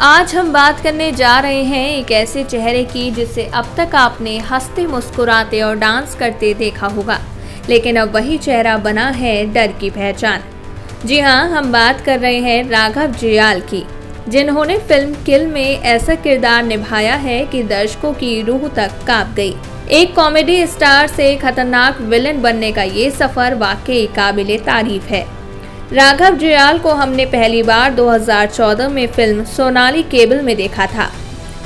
आज हम बात करने जा रहे हैं एक ऐसे चेहरे की जिसे अब तक आपने हंसते मुस्कुराते और डांस करते देखा होगा, लेकिन अब वही चेहरा बना है डर की पहचान। जी हाँ, हम बात कर रहे हैं राघव जुयाल की, जिन्होंने फिल्म किल में ऐसा किरदार निभाया है कि दर्शकों की रूह तक कांप गई। एक कॉमेडी स्टार से खतरनाक विलन बनने का ये सफर वाकई काबिले तारीफ है। राघव जुयाल को हमने पहली बार 2014 में फिल्म सोनाली केबल में देखा था।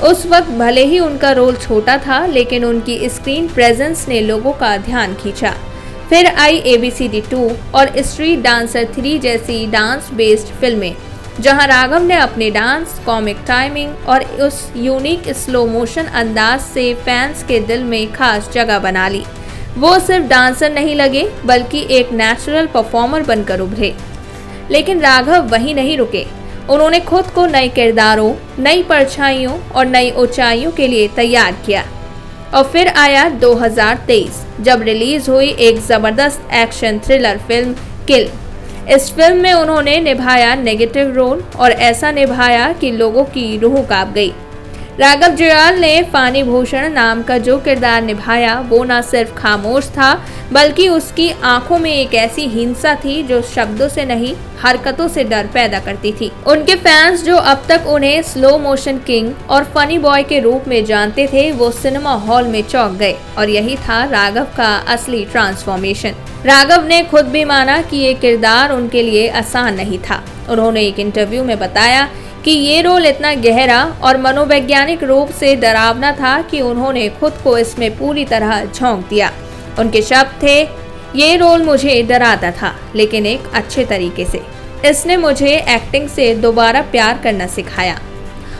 उस वक्त भले ही उनका रोल छोटा था, लेकिन उनकी स्क्रीन प्रेजेंस ने लोगों का ध्यान खींचा। फिर आई ABCD 2 और स्ट्रीट डांसर 3 जैसी डांस बेस्ड फिल्में, जहां राघव ने अपने डांस, कॉमिक टाइमिंग और उस यूनिक स्लो मोशन अंदाज से फैंस के दिल में खास जगह बना ली। वो सिर्फ डांसर नहीं लगे, बल्कि एक नेचुरल परफॉर्मर बनकर उभरे। लेकिन राघव वहीं नहीं रुके। उन्होंने खुद को नए किरदारों, नई परछाइयों और नई ऊंचाइयों के लिए तैयार किया। और फिर आया 2023, जब रिलीज हुई एक जबरदस्त एक्शन थ्रिलर फिल्म किल। इस फिल्म में उन्होंने निभाया नेगेटिव रोल, और ऐसा निभाया कि लोगों की रूह कांप गई। राघव जुयाल ने फानी भूषण नाम का जो किरदार निभाया, वो न सिर्फ खामोश था, बल्कि उसकी आंखों में एक ऐसी हिंसा थी जो शब्दों से नहीं, हरकतों से डर पैदा करती थी। उनके फैंस जो अब तक उन्हें स्लो मोशन किंग और फनी बॉय के रूप में जानते थे, वो सिनेमा हॉल में चौंक गए। और यही था राघव का असली ट्रांसफॉर्मेशन। राघव ने खुद भी माना कि ये किरदार उनके लिए आसान नहीं था। उन्होंने एक इंटरव्यू में बताया कि ये रोल इतना गहरा और मनोवैज्ञानिक रूप से डरावना था कि उन्होंने खुद को इसमें पूरी तरह झोंक दिया। उनके शब्द थे, ये रोल मुझे डराता था, लेकिन एक अच्छे तरीके से। इसने मुझे एक्टिंग से दोबारा प्यार करना सिखाया।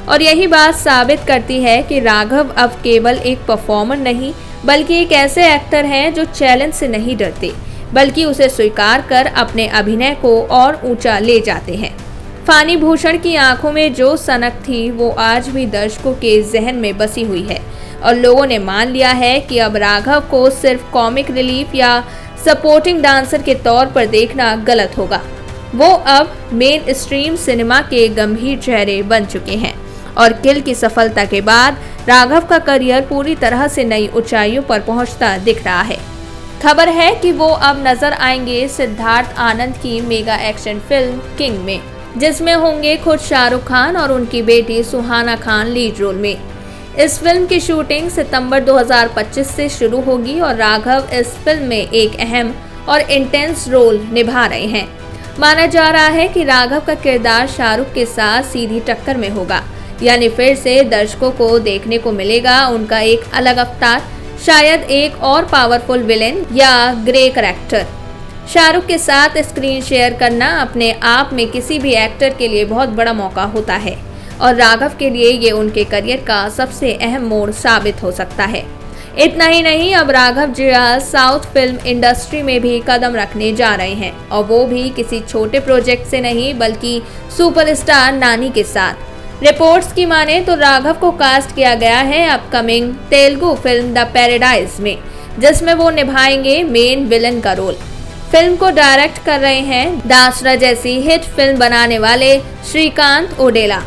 और यही बात साबित करती है कि राघव अब केवल एक परफॉर्मर नहीं, बल्कि एक ऐसे एक्टर हैं जो चैलेंज से नहीं डरते, बल्कि उसे स्वीकार कर अपने अभिनय को और ऊंचा ले जाते हैं। फानी भूषण की आंखों में जो सनक थी, वो आज भी दर्शकों के जहन में बसी हुई है। और लोगों ने मान लिया है कि अब राघव को सिर्फ कॉमिक रिलीफ या सपोर्टिंग डांसर के तौर पर देखना गलत होगा। वो अब मेन स्ट्रीम सिनेमा के गंभीर चेहरे बन चुके हैं। और किल की सफलता के बाद राघव का करियर पूरी तरह से नई ऊंचाइयों पर पहुंचता दिख रहा है। खबर है कि वो अब नजर आएंगे सिद्धार्थ आनंद की मेगा एक्शन फिल्म किंग में, जिसमें होंगे खुद शाहरुख खान और उनकी बेटी सुहाना खान लीड रोल में। इस फिल्म की शूटिंग सितंबर 2025 से शुरू होगी और राघव इस फिल्म में एक अहम और इंटेंस रोल निभा रहे हैं। माना जा रहा है कि राघव का किरदार शाहरुख के साथ सीधी टक्कर में होगा, यानी फिर से दर्शकों को देखने को मिलेगा उनका एक अलग अवतार, शायद एक और पावरफुल विलेन या ग्रे कैरेक्टर। शाहरुख के साथ स्क्रीन शेयर करना अपने आप में किसी भी एक्टर के लिए बहुत बड़ा मौका होता है, और राघव के लिए ये उनके करियर का सबसे अहम मोड़ साबित हो सकता है। इतना ही नहीं, अब Raghav Juyal south film industry में भी कदम रखने जा रहे हैं, और वो भी किसी छोटे प्रोजेक्ट से नहीं, बल्कि सुपरस्टार नानी के साथ। रिपोर्ट्स की माने तो राघव को कास्ट किया गया है upcoming Telugu film the paradise में, जिसमें वो निभाएंगे मेन विलन का रोल। फिल्म को डायरेक्ट कर रहे हैं दासरा जैसी हिट फिल्म बनाने वाले श्रीकांत ओडेला,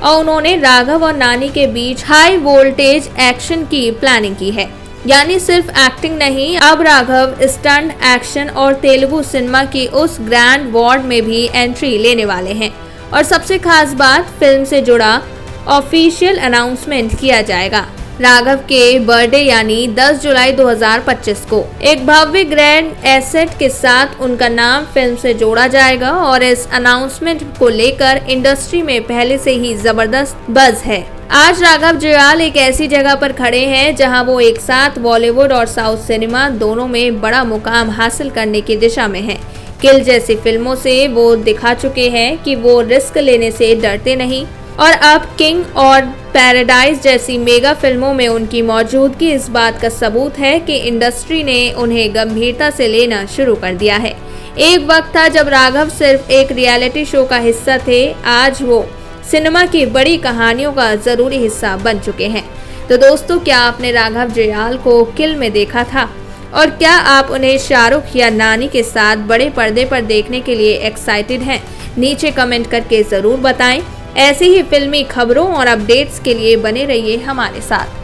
और उन्होंने राघव और नानी के बीच हाई वोल्टेज एक्शन की प्लानिंग की है। यानी सिर्फ एक्टिंग नहीं, अब राघव स्टंट, एक्शन और तेलुगु सिनेमा की उस ग्रैंड वॉर्ड में भी एंट्री लेने वाले हैं। और सबसे खास बात, फिल्म से जुड़ा ऑफिशियल अनाउंसमेंट किया जाएगा। राघव के बर्थडे यानी 10 जुलाई 2025 को एक भव्य ग्रैंड एसेट के साथ उनका नाम फिल्म से जोड़ा जाएगा, और इस अनाउंसमेंट को लेकर इंडस्ट्री में पहले से ही जबरदस्त बज़ है। आज राघव जुयाल एक ऐसी जगह पर खड़े हैं जहां वो एक साथ बॉलीवुड और साउथ सिनेमा दोनों में बड़ा मुकाम हासिल करने की दिशा में हैं। किल जैसी फिल्मों से वो दिखा चुके हैं कि वो रिस्क लेने से डरते नहीं, और अब किंग और पैराडाइज जैसी मेगा फिल्मों में उनकी मौजूदगी इस बात का सबूत है कि इंडस्ट्री ने उन्हें गंभीरता से लेना शुरू कर दिया है। एक वक्त था जब राघव सिर्फ एक रियलिटी शो का हिस्सा थे, आज वो सिनेमा की बड़ी कहानियों का जरूरी हिस्सा बन चुके हैं। तो दोस्तों, क्या आपने राघव जुयाल को किल में देखा था? और क्या आप उन्हें शाहरुख या नानी के साथ बड़े पर्दे पर देखने के लिए एक्साइटेड हैं? नीचे कमेंट करके जरूर बताएं। ऐसी ही फिल्मी खबरों और अपडेट्स के लिए बने रहिए हमारे साथ।